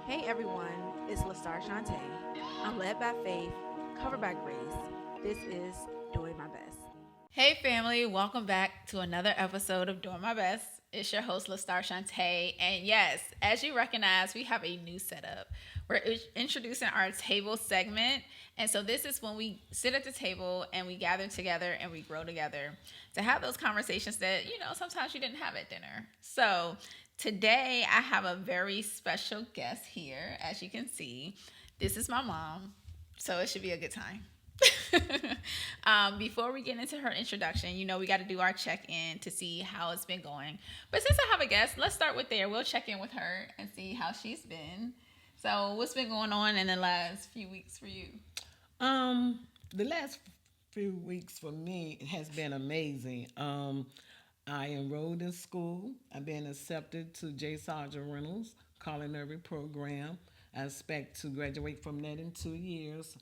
Hey everyone, it's Lastar Shantae. I'm led by faith, covered by grace. This is Doing My Best. Hey family, welcome back to another episode of Doing My Best. It's your host Lastar Shantae, and yes, as you recognize, we have a new setup. We're introducing our table segment, and so this is when we sit at the table and we gather together and we grow together to have those conversations that sometimes you didn't have at dinner. So today I have a very special guest here, as you can see. This is my mom, so it should be a good time. Before we get into her introduction, we got to do our check in to see how it's been going. But since I have a guest, let's start with there. We'll check in with her and see how she's been. So, what's been going on in the last few weeks for you? The last few weeks for me has been amazing. I enrolled in school. I've been accepted to J. Sargent Reynolds culinary program. I expect to graduate from that in 2 years.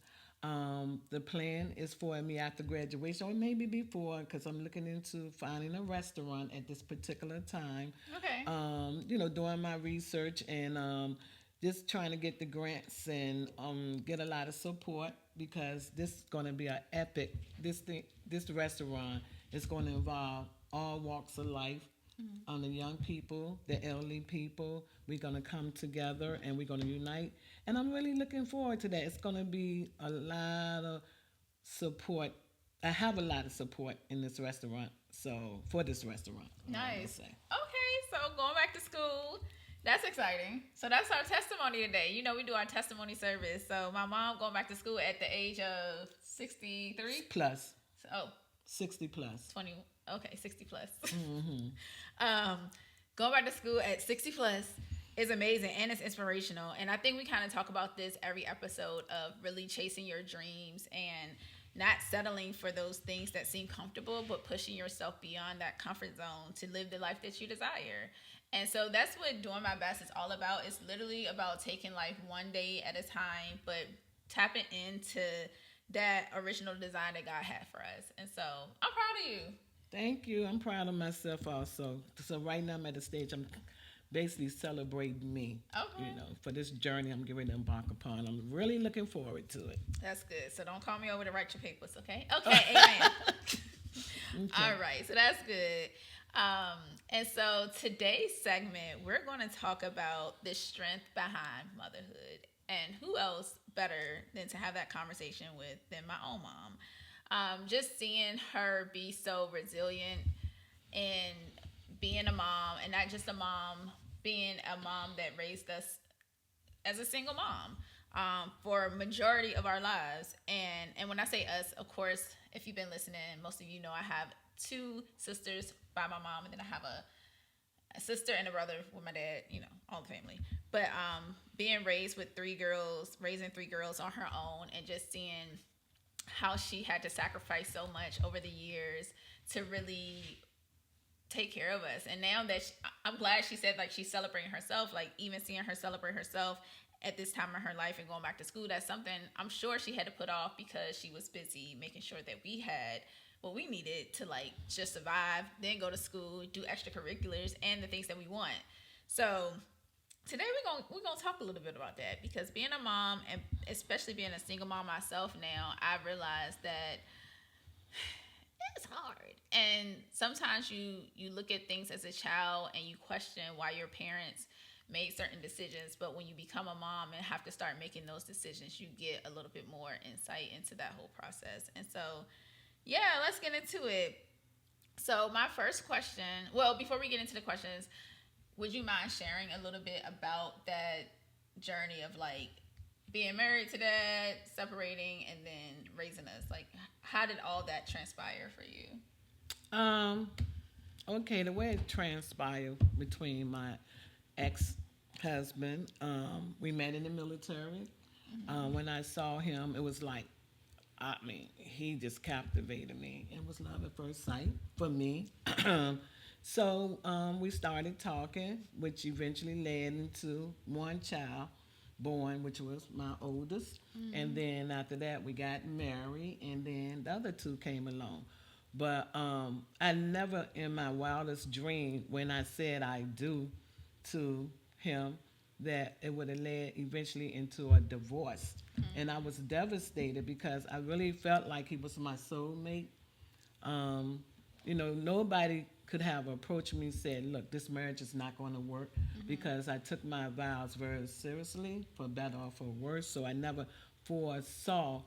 The plan is for me after graduation, or maybe before, because I'm looking into finding a restaurant at this particular time. Okay. Doing my research and just trying to get the grants and get a lot of support because this is going to be an epic. This restaurant is going to involve all walks of life. On the young people, the elderly people, we're going to come together and we're going to unite. And I'm really looking forward to that. It's going to be a lot of support. I have a lot of support in this restaurant. So, for this restaurant, Nice. Okay, so going back to school, that's exciting. So that's our testimony today. We do our testimony service. So my mom going back to school at the age of 63. Plus, Oh, 60 plus. 20. Okay, 60 plus. Mm-hmm. um, Going back to school at 60 plus is amazing and it's inspirational. And I think we kind of talk about this every episode of really chasing your dreams and not settling for those things that seem comfortable, but pushing yourself beyond that comfort zone to live the life that you desire. And so that's what Doing My Best is all about. It's literally about taking life one day at a time, but tapping into that original design that God had for us. And so I'm proud of you. Thank you. I'm proud of myself also. So right now I'm at a stage I'm basically celebrating me. Okay. For this journey I'm getting ready to embark upon. I'm really looking forward to it. That's good. So don't call me over to write your papers, okay? Okay, amen. Okay. All right, so that's good. And so today's segment, we're going to talk about the strength behind motherhood. And who else better than to have that conversation with than my own mom? Just seeing her be so resilient and being a mom, and not just a mom, being a mom that raised us as a single mom for a majority of our lives. And when I say us, of course, if you've been listening, most of you know I have two sisters by my mom, and then I have a sister and a brother with my dad, all the family. But being raised with raising three girls on her own, and just seeing how she had to sacrifice so much over the years to really take care of us. And now that I'm glad she said like she's celebrating herself, like even seeing her celebrate herself at this time in her life and going back to school, that's something I'm sure she had to put off because she was busy making sure that we had what we needed to like just survive, then go to school, do extracurriculars and the things that we want. So today we're gonna talk a little bit about that, because being a mom, and especially being a single mom myself now, I realized that it's hard. And sometimes you look at things as a child and you question why your parents made certain decisions, but when you become a mom and have to start making those decisions, you get a little bit more insight into that whole process. And so, yeah, let's get into it. So my first question, well, before we get into the questions, would you mind sharing a little bit about that journey of like being married to dad, separating, and then raising us? Like, how did all that transpire for you? Okay, the way it transpired between my ex-husband, we met in the military. When I saw him, it was like, he just captivated me. It was love at first sight for me. So we started talking, which eventually led into one child born, which was my oldest. And then after that, we got married, and then the other two came along. But I never, in my wildest dream, when I said I do to him, that it would have led eventually into a divorce. And I was devastated because I really felt like he was my soulmate. Um, Nobody could have approached me and said, look, this marriage is not going to work, because I took my vows very seriously, for better or for worse. So I never foresaw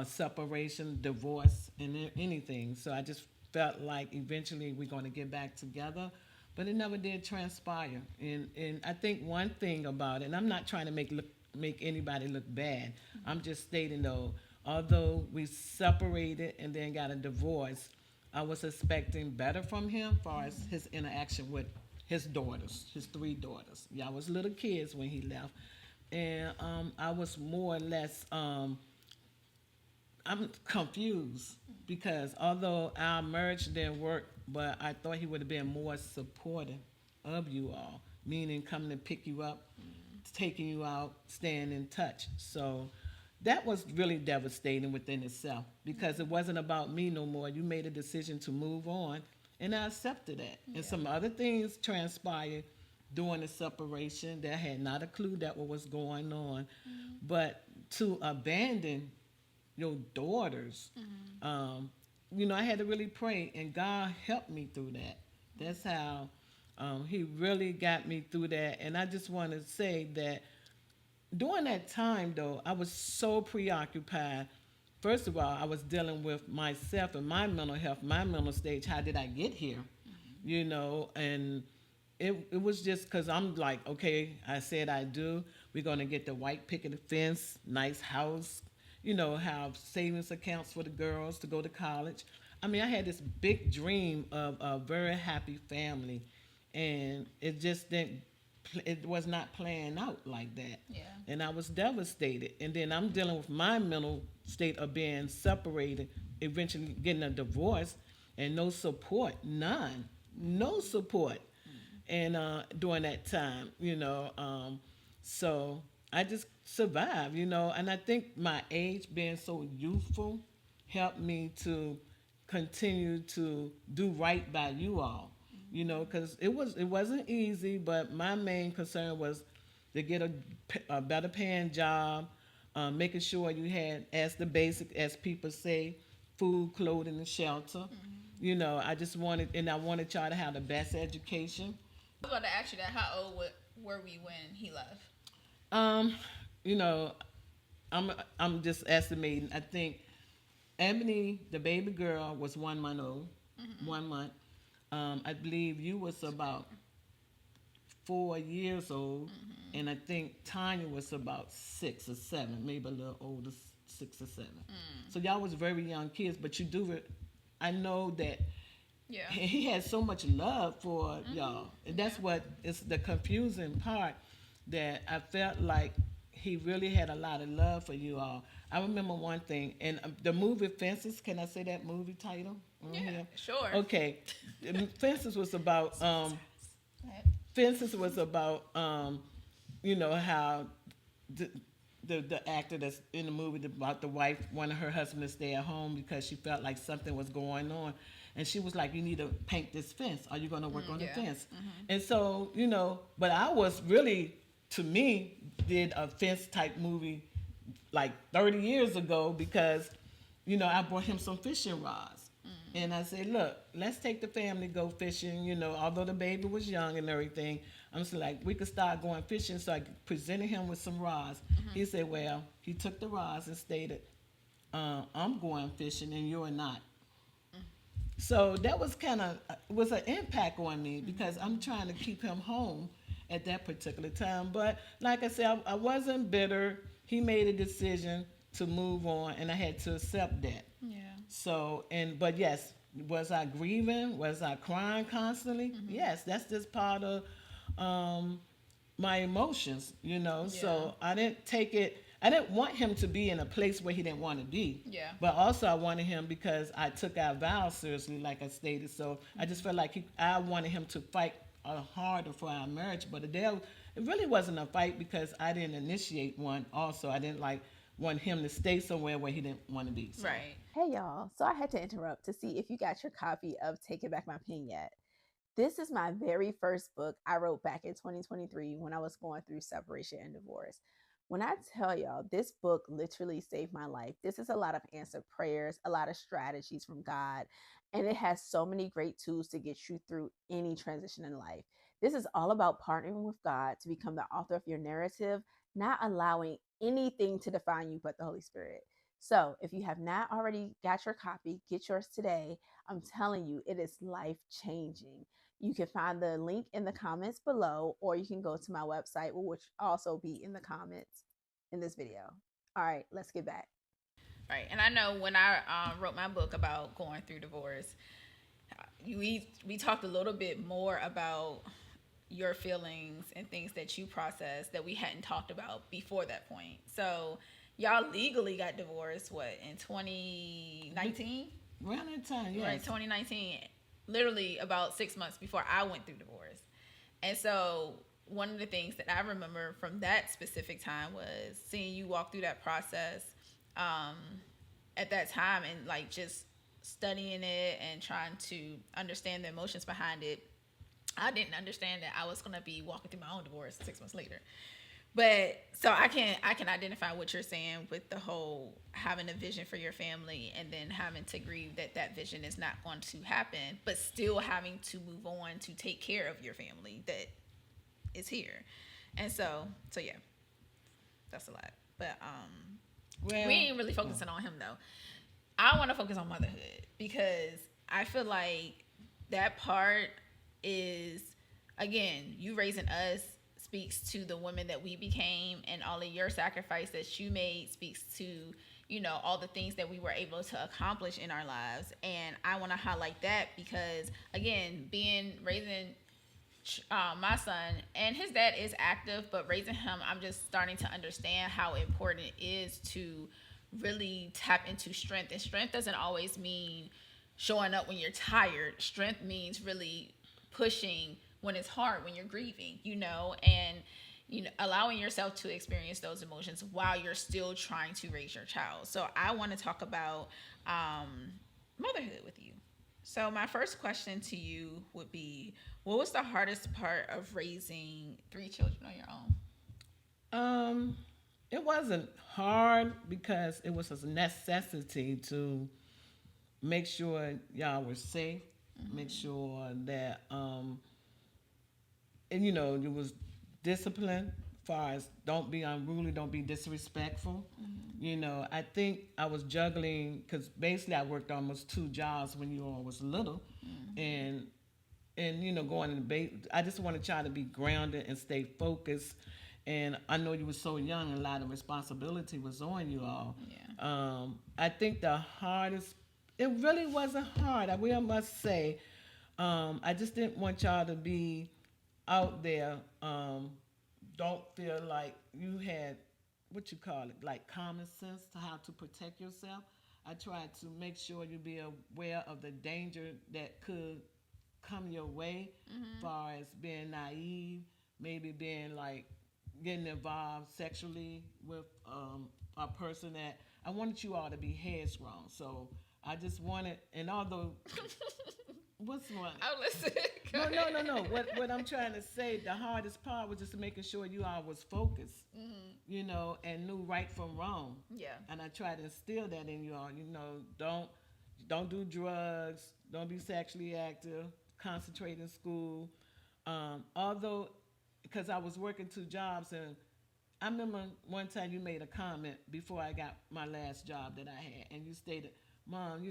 separation, divorce, and anything. So I just felt like eventually we're going to get back together. But it never did transpire. And I think one thing about it, and I'm not trying to make anybody look bad. I'm just stating though, although we separated and then got a divorce, I was expecting better from him as far as his interaction with his daughters, his three daughters. Yeah, I was little kids when he left. And I was more or less, I'm confused because although our marriage didn't work, but I thought he would have been more supportive of you all, meaning coming to pick you up, taking you out, staying in touch. So that was really devastating within itself because it wasn't about me no more. You made a decision to move on, and I accepted that. And some other things transpired during the separation that I had not a clue that what was going on. But to abandon your daughters, I had to really pray, and God helped me through that. That's how He really got me through that. And I just want to say that during that time, though, I was so preoccupied. First of all, I was dealing with myself and my mental health, my mental stage. How did I get here? And it was just because I'm like, okay, I said I do. We're going to get the white picket fence, nice house, have savings accounts for the girls to go to college. I mean, I had this big dream of a very happy family, and it was not playing out like that. Yeah. And I was devastated. And then I'm dealing with my mental state of being separated, eventually getting a divorce, and no support, none, no support. And during that time, so I just survived, and I think my age being so youthful helped me to continue to do right by you all, because it wasn't easy, but my main concern was to get a better paying job, making sure you had, as the basic, as people say, food, clothing, and shelter. I just wanted, and I wanted y'all to have the best education. I was about to ask you that. How old were we when he left? Um, you know, I'm just estimating. I think Ebony, the baby girl, was 1 month old. 1 month. I believe you was about 4 years old, and I think Tanya was about 6 or 7, maybe a little older, 6 or 7. So y'all was very young kids, but you do it. I know that Yeah. he had so much love for y'all, and that's what is the confusing part. That I felt like he really had a lot of love for you all. I remember one thing, and the movie Fences. Can I say that movie title on Yeah. here? Sure. Okay, Fences was about Fences was about how the, the actor that's in the movie about the wife wanted her husband to stay at home because she felt like something was going on, and she was like, you need to paint this fence, are you going to work on the Yeah. fence? And so but I was really, to me, did a fence type movie like 30 years ago because I brought him some fishing rods. And I said, look, let's take the family go fishing. Although the baby was young and everything, I'm just like, we could start going fishing. So I presented him with some rods. He said, well, he took the rods and stated, I'm going fishing and you're not. So that was kind of was an impact on me because I'm trying to keep him home at that particular time. But like I said, I wasn't bitter. He made a decision to move on, and I had to accept that. Yeah. So, but yes, was I grieving? Was I crying constantly? Yes, that's just part of my emotions, So I didn't take it. I didn't want him to be in a place where he didn't want to be. Yeah. But also, I wanted him because I took our vows seriously, like I stated. So I just felt like I wanted him to fight harder for our marriage. But it really wasn't a fight because I didn't initiate one. Also, I didn't want him to stay somewhere where he didn't want to be. So. Right. Hey y'all, so I had to interrupt to see if you got your copy of Taking Back My Pen yet. This is my very first book I wrote back in 2023 when I was going through separation and divorce. When I tell y'all, this book literally saved my life. This is a lot of answered prayers, a lot of strategies from God, and it has so many great tools to get you through any transition in life. This is all about partnering with God to become the author of your narrative, not allowing anything to define you but the Holy Spirit. So, if you have not already got your copy, get yours today. I'm telling you, it is life changing. You can find the link in the comments below, or you can go to my website, which will also be in the comments in this video. All right, let's get back. Right. And I know when I wrote my book about going through divorce, we talked a little bit more about your feelings and things that you processed that we hadn't talked about before that point. So y'all legally got divorced what in 2019? Around that time, yes. Right, 2019. Literally about 6 months before I went through divorce. And so one of the things that I remember from that specific time was seeing you walk through that process um, at that time and like just studying it and trying to understand the emotions behind it. I didn't understand that I was going to be walking through my own divorce 6 months later. But so I can identify what you're saying with the whole having a vision for your family and then having to grieve that that vision is not going to happen, but still having to move on to take care of your family that is here. And so yeah, that's a lot. But Well, we ain't really focusing on him though. I want to focus on motherhood because I feel like that part is, again, you raising us speaks to the women that we became, and all of your sacrifice that you made speaks to, you know, all the things that we were able to accomplish in our lives. And I want to highlight that because, again, being raising my son, and his dad is active, but raising him, I'm just starting to understand how important it is to really tap into strength. And strength doesn't always mean showing up when you're tired. Strength means really pushing when it's hard, when you're grieving, you know, and you know, allowing yourself to experience those emotions while you're still trying to raise your child. So I want to talk about motherhood with you. So my first question to you would be, what was the hardest part of raising three children on your own? um, it wasn't hard because it was a necessity to make sure y'all were safe, make Mm-hmm. sure that and there was discipline. Far as don't be unruly, don't be disrespectful. Mm-hmm. I think I was juggling because basically I worked almost two jobs when you all was little, Mm-hmm. and going in the I just wanted y'all to be grounded and stay focused. And I know you were so young, a lot of responsibility was on you all. Yeah. I think the hardest, it really wasn't hard. Must say, I just didn't want y'all to be out there. Don't feel like you had what you call it, like common sense to how to protect yourself. I tried to make sure you be aware of the danger that could come your way, as Mm-hmm. far as being naive, maybe being like getting involved sexually with a person that I wanted you all to be headstrong. So I just wanted, and although what's one? Oh, listen. Go No, no, no, ahead. no. What I'm trying to say, the hardest part was just making sure you all was focused, Mm-hmm. and knew right from wrong. Yeah. And I try to instill that in you all. Don't do drugs. Don't be sexually active. Concentrate in school. Although, because I was working two jobs, and I remember one time you made a comment before I got my last job that I had, and you stated, "Mom,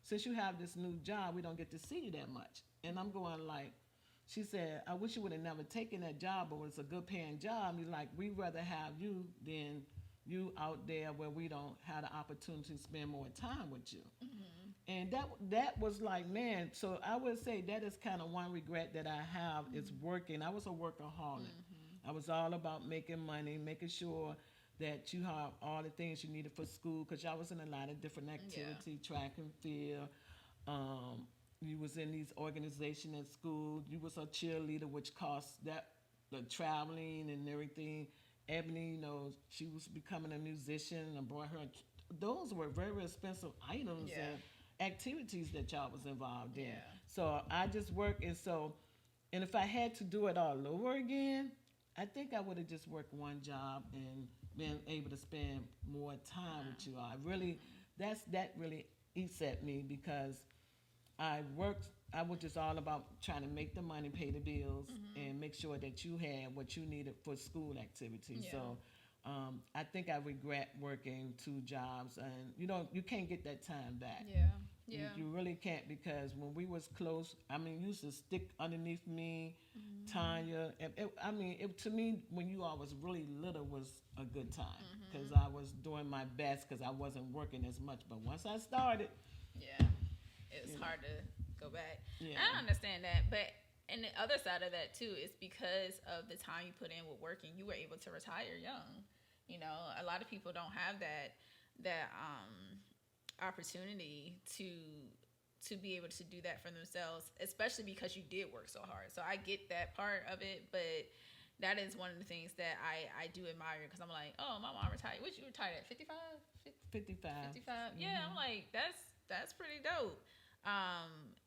since you have this new job, we don't get to see you that much." And I'm going like, she said, "I wish you would have never taken that job, but it's a good paying job." You're like, "We'd rather have you than you out there where we don't have the opportunity to spend more time with you." Mm-hmm. And that was like, man. So I would say that is kind of one regret that I have is working. I was a workaholic. Mm-hmm. I was all about making money, making sure that you have all the things you needed for school, because I was in a lot of different Yeah. activity, track and field. Um, you was in these organizations at school. You was a cheerleader, which cost that the traveling and everything. Ebony, she was becoming a musician. I brought her. Those were very expensive items Yeah. and activities that y'all was involved in. Yeah. So I just work, and if I had to do it all over again, I think I would have just worked one job and been able to spend more time with you. I really, that really eats at me because I worked. I was just all about trying to make the money, pay the bills, Mm-hmm. and make sure that you had what you needed for school activities. Yeah. So I think I regret working two jobs, and you can't get that time back. Yeah. You, Yeah. you really can't, because when we was close, I mean, you used to stick underneath me, Mm-hmm. Tanya. I mean, to me, when you all was really little, was a good time because Mm-hmm. I was doing my best because I wasn't working as much. But once I started, Yeah. It's you know, hard to go back. yeah, I understand that, but and the other side of that too is because of the time you put in with working, you were able to retire young. You know, a lot of people don't have that opportunity to be able to do that for themselves, especially because you did work so hard. So I get that part of it, but that is one of the things that I do admire because I'm like, oh, my mom retired. What, you retired at 55? 55. 55? Yeah, I'm Mm-hmm. like, that's pretty dope.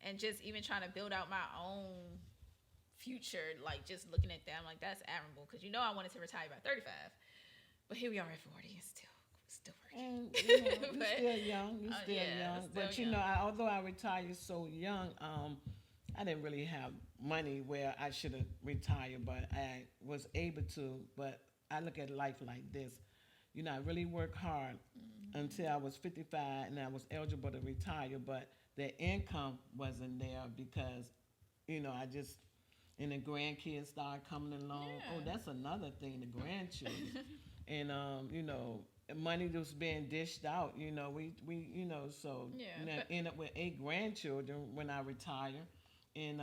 And just even trying to build out my own future, like just looking at that, I'm like, that's admirable because I wanted to retire by 35, but here we are at 40 and still And working. you But still young. You still yeah, young. still But young. although I retired so young, I didn't really have money where I should have retired, but I was able to. But I look at life like this. I really worked hard until Mm-hmm. I was 55 and I was eligible to retire, but the income wasn't there because, I just, and the grandkids started coming along. Oh, Yeah. that's another thing, the grandchildren. And, money was being dished out, so Yeah, but end up with 8 grandchildren when I retire. And,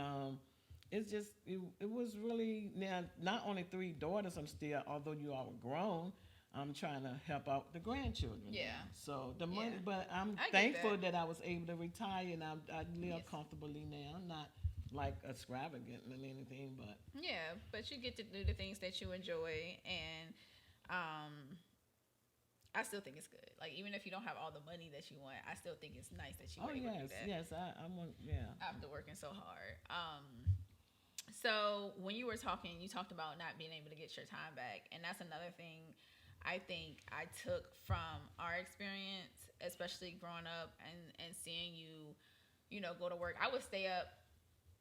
it's just it was really, now not only 3 daughters I'm still, although you all were grown, I'm trying to help out the grandchildren now. yeah, So the money, yeah, but I'm I get thankful that. that I was able to retire, and I live Yes. comfortably now. I'm not like extravagant and anything, but Yeah, but you get to do the things that you enjoy, and um, I still think it's good. Like even if you don't have all the money that you want, I still think it's nice that you oh were able to do yes, that yes, I'm yeah. after working so hard. So when you were talking, you talked about not being able to get your time back, and that's another thing I think I took from our experience, especially growing up and seeing you, go to work. I would stay up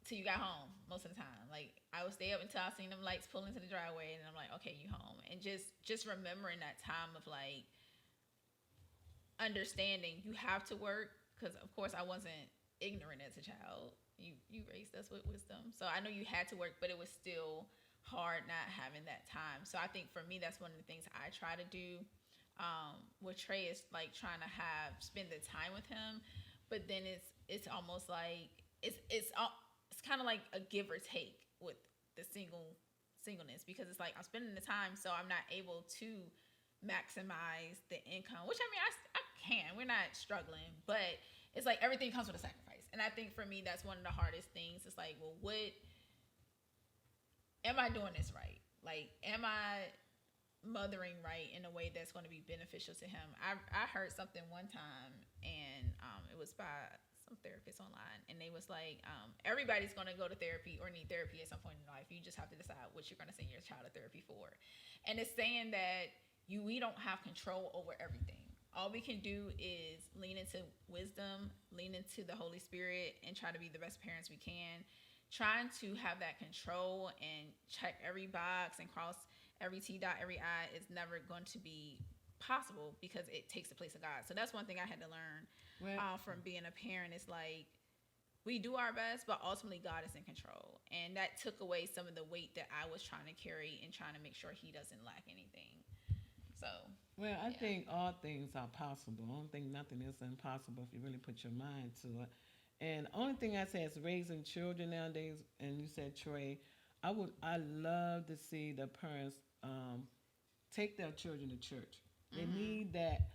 till you got home most of the time. Like I would stay up until I seen them lights pull into the driveway, and I'm like, okay, you home, and just remembering that time of like understanding you have to work because of course I wasn't ignorant as a child. You raised us with wisdom, so I know you had to work, but it was still hard not having that time. So I think for me that's one of the things I try to do. With Trey is like trying to have spend the time with him, but then it's almost like it's kind of like a give or take with the singleness because it's like I'm spending the time, so I'm not able to maximize the income, which I mean, I can. We're not struggling, but it's like everything comes with a sacrifice. And I think for me, that's one of the hardest things. It's like, well, what am I doing this right? Like, am I mothering right in a way that's going to be beneficial to him? I heard something one time, and it was by some therapist online, and they was like, everybody's going to go to therapy or need therapy at some point in life. You just have to decide what you're going to send your child to therapy for. And it's saying that we don't have control over everything. All we can do is lean into wisdom, lean into the Holy Spirit, and try to be the best parents we can. Trying to have that control and check every box and cross every T, dot every I is never going to be possible because it takes the place of God. So that's one thing I had to learn Well, from being a parent. It's like we do our best, but ultimately God is in control, and that took away some of the weight that I was trying to carry and trying to make sure he doesn't lack anything. So I yeah. think all things are possible. I don't think nothing is impossible if you really put your mind to it. And only thing I say is raising children nowadays. And you said Trey, I love to see the parents take their children to church. They Mm-hmm. need that.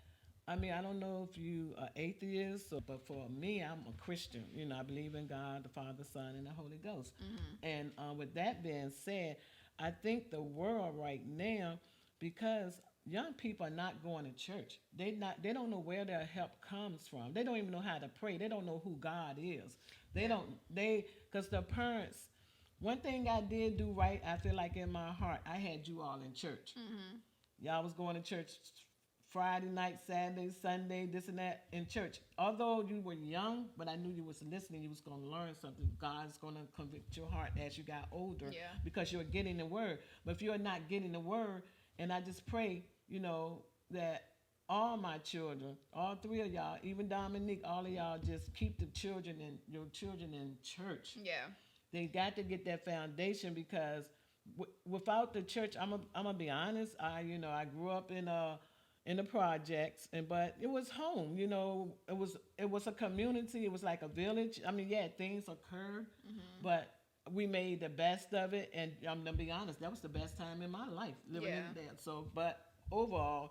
I mean, I don't know if you are atheist, but for me, I'm a Christian. I believe in God, the Father, Son, and the Holy Ghost. Mm-hmm. And with that being said, I think the world right now, because young people are not going to church. They don't know where their help comes from. They don't even know how to pray. They don't know who God is. They Yeah. don't they because the parents, one thing I did do right, I feel like in my heart, I had you all in church. Mhm. Y'all was going to church Friday night, Saturday, Sunday, this and that in church. Although you were young, but I knew you was listening, you was going to learn something. God's going to convict your heart as you got older Yeah. because you're getting the word. But if you're not getting the word, and I just pray, that all my children, all three of y'all, even Dominique, all of y'all, just keep the children and your children in church. Yeah. They got to get that foundation because without the church, I'm gonna be honest. I grew up in the projects, and but it was home. It was a community. It was like a village. I mean, yeah, things occurred, Mhm. but we made the best of it. And I'm gonna be honest, that was the best time in my life living Yeah. in there. So, but overall,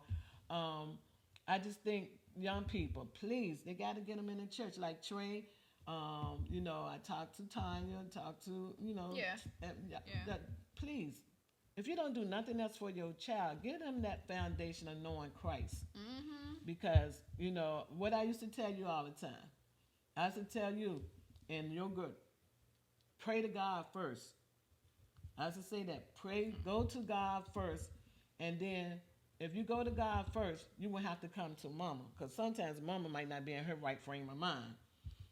um, I just think young people, please, they got to get them in the church. Like Trey, I talked to Tanya, talked to, Yeah. Yeah. that please, if you don't do nothing else for your child, give them that foundation of knowing Christ. Mhm. Because, what I used to tell you all the time, I used to tell you, and you're good, pray to God first. I used to say that, pray, go to God first, and then if you go to God first, you will have to come to mama. Because sometimes mama might not be in her right frame of mind.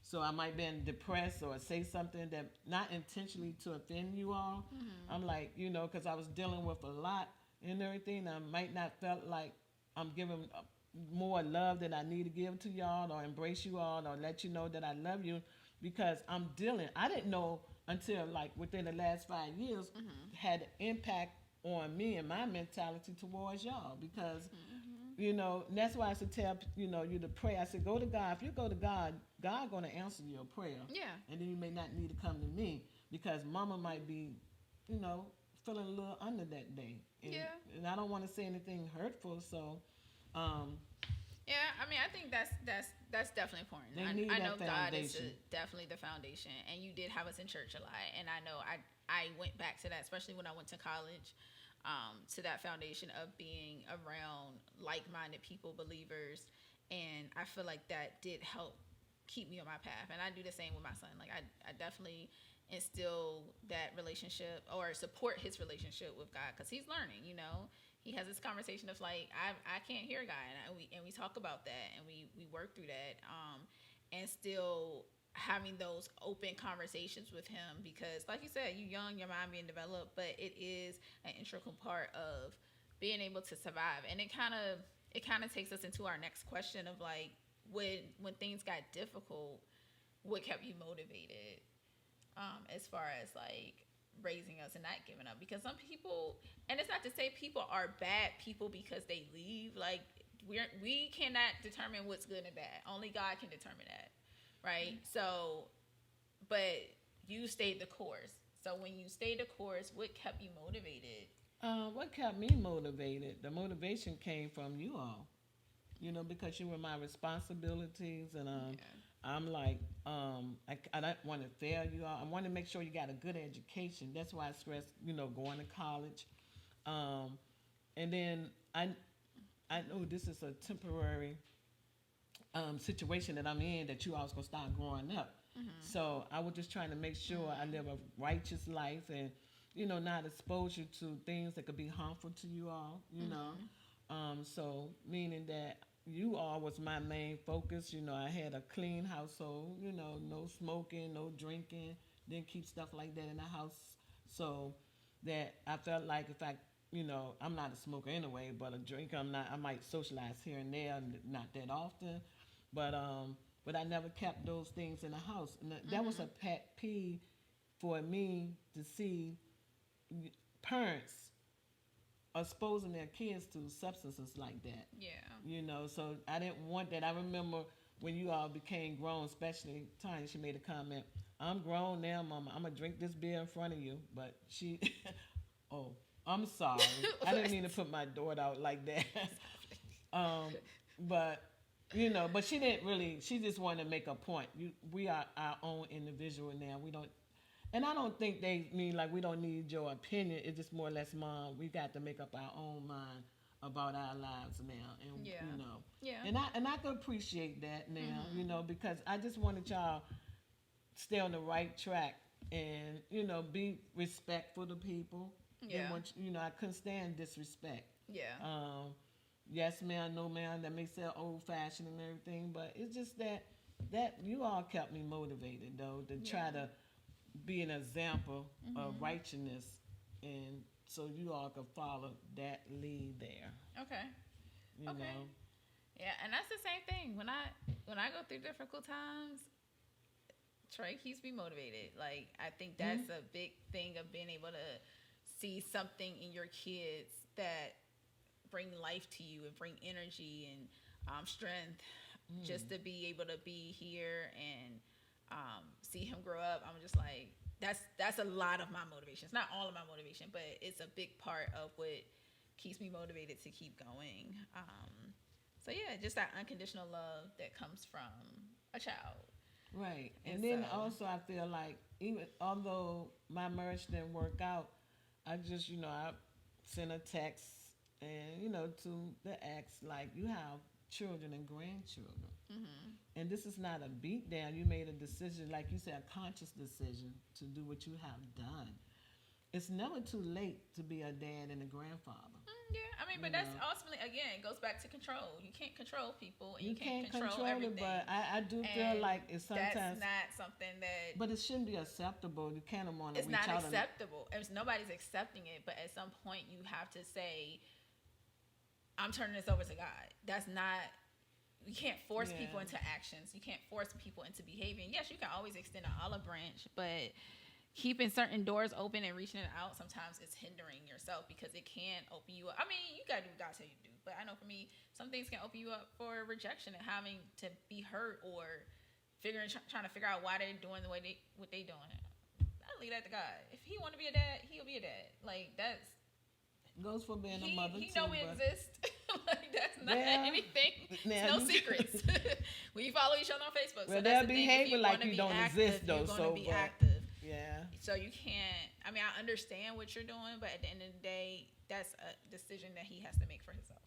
So I might be depressed or say something that not intentionally to offend you all. Mhm. I'm like, because I was dealing with a lot and everything. I might not felt like I'm giving more love that I need to give to y'all or embrace you all or let you know that I love you because I'm dealing. I didn't know until like within the last 5 years Mhm. had an impact on me and my mentality towards y'all because Mhm. and that's why I said tell you to pray. I said go to God. If you go to God, God gonna answer your prayer, Yeah. and then you may not need to come to me because Mama might be, you know, feeling a little under that day, Yeah. and I don't want to say anything hurtful. So, um, Yeah, I mean, I think that's definitely important. they I need know that God is foundation. definitely the foundation, and you did have us in church a lot, and I know I went back to that, especially when I went to college, to that foundation of being around like-minded people, believers, and I feel like that did help keep me on my path, and I do the same with my son. Like I definitely instill that relationship or support his relationship with God because he's learning, he has this conversation of like I can't hear God, and we talk about that and we work through that, and still having those open conversations with him because like you said, you young, your mind being developed, but it is an integral part of being able to survive. And it kind of takes us into our next question of like when things got difficult, what kept you motivated, as far as like raising us and not giving up, because some people, and it's not to say people are bad people because they leave, like we cannot determine what's good and bad, only God can determine that, right? So but you stayed the course. So when you stayed the course, what kept you motivated? What kept me motivated? The motivation came from you all. Because you were my responsibilities, and Yeah. I'm like, I don't want to fail you all. I want to make sure you got a good education. That's why I stress, going to college. Um, and then I know this is a temporary situation that I'm in that you all was gonna start growing up. Mhm. So I was just trying to make sure I live a righteous life and not expose you to things that could be harmful to you all. Mhm. So meaning that you all was my main focus. I had a clean household. No smoking, no drinking. Didn't keep stuff like that in the house. So that I felt like if I'm not a smoker anyway, but a drinker, I'm not. I might socialize here and there, not that often. But but I never kept those things in the house, and that was a Mhm. pet peeve for me to see parents exposing their kids to substances like that. Yeah. So I didn't want that. I remember when you all became grown, especially Tanya, she made a comment. I'm grown now, Mama. I'm gonna drink this beer in front of you, but she. Oh, I'm sorry. I didn't mean to put my daughter out like that. um, but but she didn't really. She just wanted to make a point. We are our own individual now. We don't, and I don't think they mean like we don't need your opinion. It's just more or less, Mom, we got to make up our own mind about our lives now, and Yeah. you know, Yeah. and I can appreciate that now, you know, because I just wanted y'all stay on the right track and you know be respectful to people. Didn't Yeah. want you know I couldn't stand disrespect. Yeah. Um, yes, man, no, man. That may sound old fashioned and everything, but it's just that you all kept me motivated though to try Yeah. to be an example of Mhm. righteousness, and so you all could follow that lead there. Okay. You Okay. know, Yeah, and that's the same thing. When I go through difficult times, Trey keeps me motivated. Like I think mm-hmm. that's a big thing of being able to see something in your kids that bring life to you and bring energy and strength. Just to be able to be here and see him grow up, I'm just like that's a lot of my motivation. It's not all of my motivation, but it's a big part of what keeps me motivated to keep going. So yeah, just that unconditional love that comes from a child. Right. And And so, then also I feel like even although my marriage didn't work out, I just, you know, I sent a text and, you know, to the ex like you have children and grandchildren. mm-hmm. And this is not a beat down. You made a decision, like you said, a conscious decision to do what you have done. It's never too late to be a dad and a grandfather. Yeah, I mean, You but that's know, ultimately again it goes back to control. You can't control people, and you you can't can't control control it, everything. but I do feel And like it's that's sometimes, not something that but it shouldn't be acceptable. You kind of want to it's reach not out and acceptable. It's nobody's accepting it, but at some point you have to say, "I'm turning this over to God." That's not. You can't force people yeah. into actions. You can't force people into behavior. And yes, you can always extend an olive branch, but keeping certain doors open and reaching it out sometimes is hindering yourself because it can open you up. I mean, you gotta do what God tell you to do. But I know for me, some things can open you up for rejection and having to be hurt or trying to figure out why they're doing the way what they doing. I leave that to God. If He want to be a dad, He'll be a dad. Like that's goes for being a mother he too. know we But exist. Like that's not well, anything. now It's no you, secrets. We follow each other on Facebook, well, so that's they're the thing. If you behaving want like to you be don't active, exist though. you're going to So, be but active. yeah, So you can't. I mean, I understand what you're doing, but at the end of the day, that's a decision that he has to make for himself.